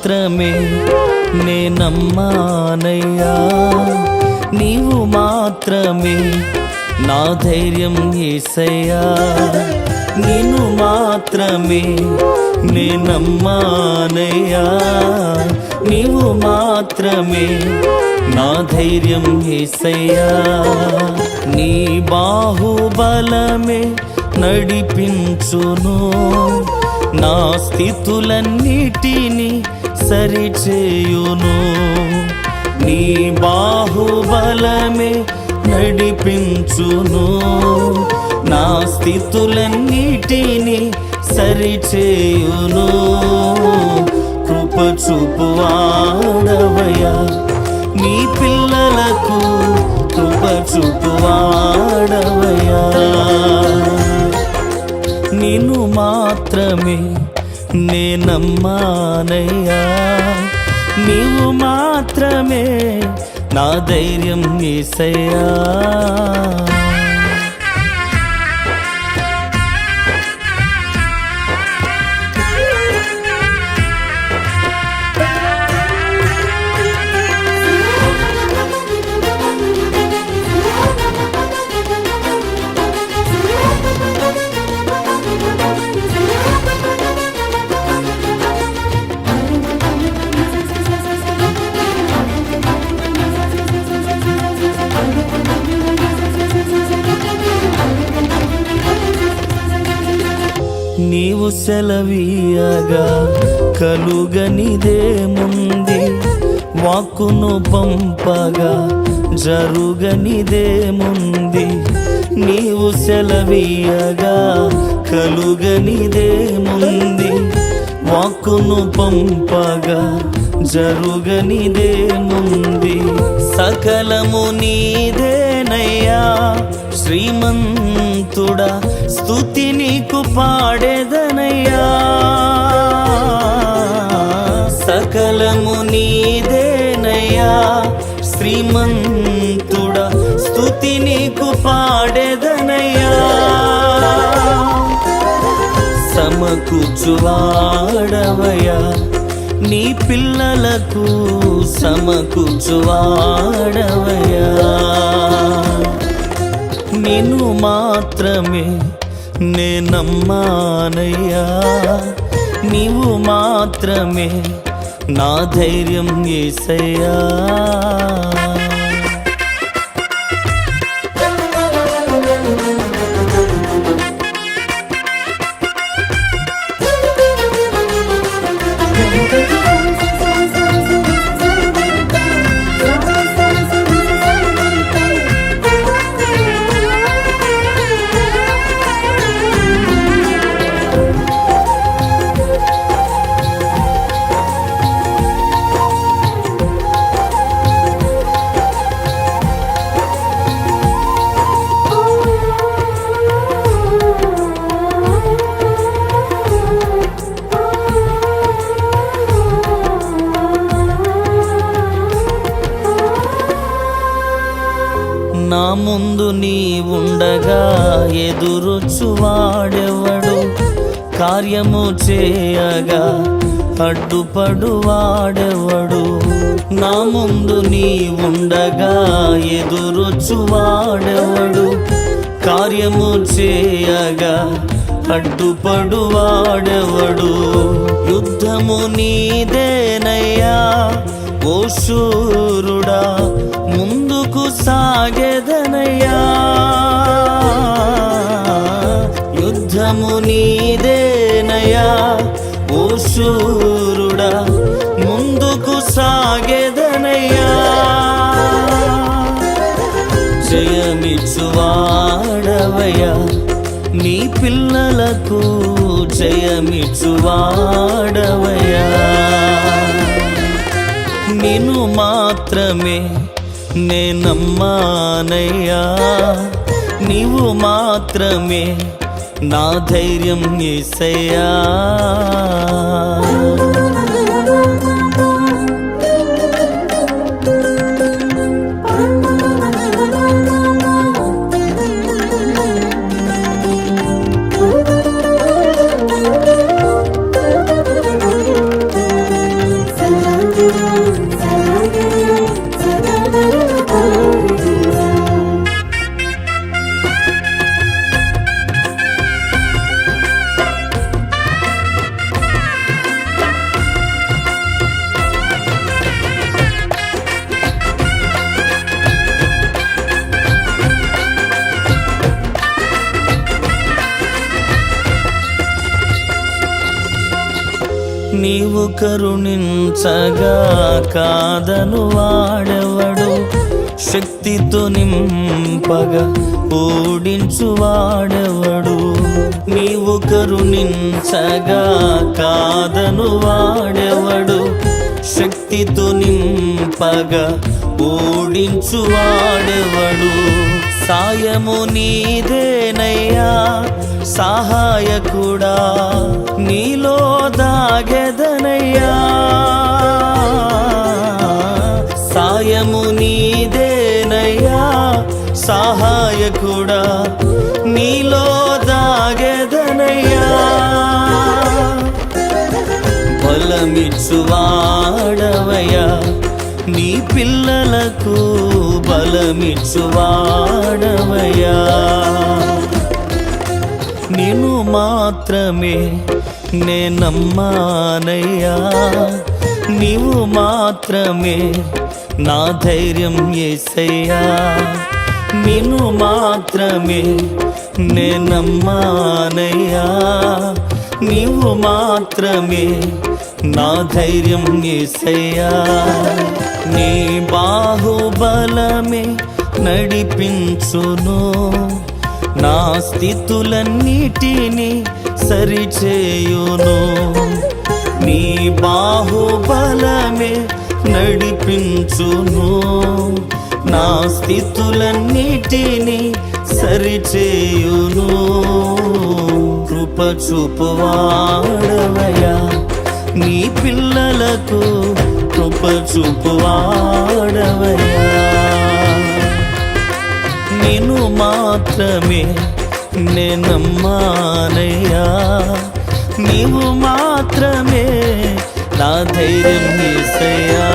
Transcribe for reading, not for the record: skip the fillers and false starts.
మాత్రమే నే నమ్మానయ్యా, నీవు మాత్రమే నా ధైర్యం యేసయ్యా, నిన్ను మాత్రమే నే నమ్మానయ్యా, నీవు మాత్రమే నా ధైర్యం యేసయ్యా. నీ బాహుబలమే నడిపించును, నా స్థితులన్నిటినీ సరిచేయును. నీ బాహుబలమే నడిపించును, నా స్థితులన్నిటినీ సరిచేయును. కృప చూపువాడవయ్యా, నీ పిల్లలకు కృప చూపువాడవయ్యా. నిన్ను మాత్రమే నే నమ్మానయ్యా, నీవు మాత్రమే నా ధైర్యం యేసయ్యా. నీవు సెలవీయగా కలుగనిదేముంది, వాక్కును పంపగా జరుగనిదేముంది. నీవు సెలవీయగా కలుగనిదేముంది, వాక్కును పంపగా జరుగనిదేముంది. సకలము నీదేనయ్యా శ్రీమంతుడా, స్తుతి నీకు పాడేదనయ్యా. సకలము నీదేనయ్యా శ్రీమంతుడా, స్తుతి నీకు పాడేదనయ్యా. సమకూర్చువాడవయ్యా, నీ పిల్లలకు సమకూర్చువాడవయ్యా. నిన్ను మాత్రమే నే నమ్మానయ్యా, నీవు మాత్రమే నా ధైర్యం యేసయ్యా. నా ముందు నీ ఉండగా ఎదురొచ్చువాడెవడు, కార్యము చేయగా అడ్డుపడువాడెవడు. నా ముందు నీ ఉండగా ఎదురొచ్చువాడెవడు, కార్యము చేయగా అడ్డుపడువాడెవడు. యుద్ధము నీదేనయ్యా ఓ శూరుడా, ముందుకు సాగెదనయ్యా. యుద్ధము నీదేనయ్యా ఓ శూరుడా, ముందుకు సాగెదనయ్యా. జయమిచ్చువాడవయ్యా, నీ పిల్లలకు జయమిచ్చువాడవయ్యా. నిన్ను మాత్రమే నే నమ్మానయ్యా, నీవు మాత్రమే నా ధైర్యం యేసయ్యా. నీవు కరుణించగా కాదను వాడెవడు, శక్తితో నింపగా ఓడించు వాడెవడు. నీవు కరుణించగా కాదను వాడెవడు, శక్తితో నింపగా ఓడించు వాడెవడు. సాయము నీదేనయ్యా సహాయకుడా, నీలో దాగెదనయ్యా. సాయము నీదేనయ్యా సహాయకుడా, నీలో దాగెదనయ్యా. బలమిచ్చువాడవయ్యా నీ పిల్లలకు, బలమిచ్చువాడవయ్యా. నిన్ను మాత్రమే నే నమ్మానయ్యా, నీవు మాత్రమే నా ధైర్యం యేసయ్యా. నిన్ను మాత్రమే నే నమ్మానయ్యా, నీవు మాత్రమే నా ధైర్యం యేసయ్యా. నీ బాహుబలమే నడిపించును, నా స్థితులన్నిటినీ సరిచేయును. నీ బాహుబలమే నడిపించును, నా స్థితులన్నిటినీ సరిచేయును. కృప చూపువాడవయ్యా నీ పిల్లలకు, కృప చూపువాడవయ్యా. నిన్ను మాత్రమే నే నమ్మానయ్యా, నీవు మాత్రమే నా ధైర్యం యేసయ్యా.